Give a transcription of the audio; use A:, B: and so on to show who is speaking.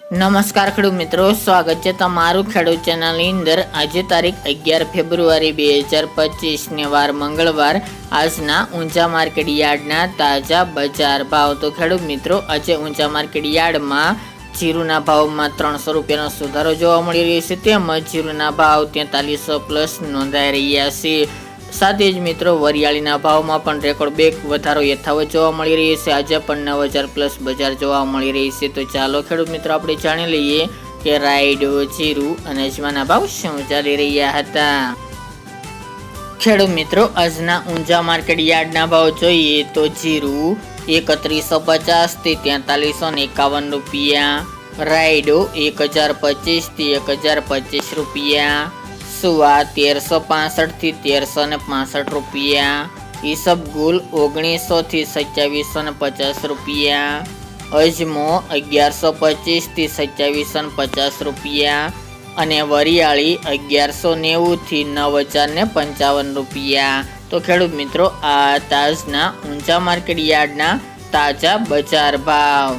A: નમસ્કાર ખેડૂત મિત્રો, સ્વાગત છે તમારું ખેડૂત ચેનલની અંદર। આજે તારીખ 11 ફેબ્રુઆરી 2025 ને વાર મંગળવાર। આજના ઊંચા માર્કેટ યાર્ડના તાજા બજાર ભાવ। તો ખેડૂત મિત્રો, આજે ઊંચા માર્કેટ યાર્ડમાં જીરુના ભાવમાં 300 રૂપિયાનો સુધારો જોવા મળી રહ્યો છે, તેમજ જીરુના ભાવ 4300 પ્લસ નોંધાઈ રહ્યા છે। સાથે જ મિત્રો, વરિયાળીના ભાવમાં પણ રેકોર્ડ બ્રેક વધારો યથાવત જોવા મળી રહ્યો છે। આજે પણ 9000 પ્લસ બજાર જોવા મળી રહી છે। તો ચાલો ખેડૂત મિત્રો, આપણે જાણી લઈએ કે રાયડો, જીરું અને અજમાના ભાવ શું ચાલી રહ્યા હતા। ખેડૂત મિત્રો, આજના ઊંચા માર્કેટ યાર્ડના ભાવ જોઈએ તો જીરું 3150 થી 4351 રૂપિયા, રાયડો 1025 થી 1025 રૂપિયા, સુવા 1365 થી 1365 રૂપિયા, ઈસબગુલ 1900 થી 2750 રૂપિયા, અજમો 1125 થી 2750 રૂપિયા અને વરિયાળી 1190 થી 9055 રૂપિયા। તો ખેડૂત મિત્રો, આ તાજના ઊંચા માર્કેટ યાર્ડના તાજા બજાર ભાવ।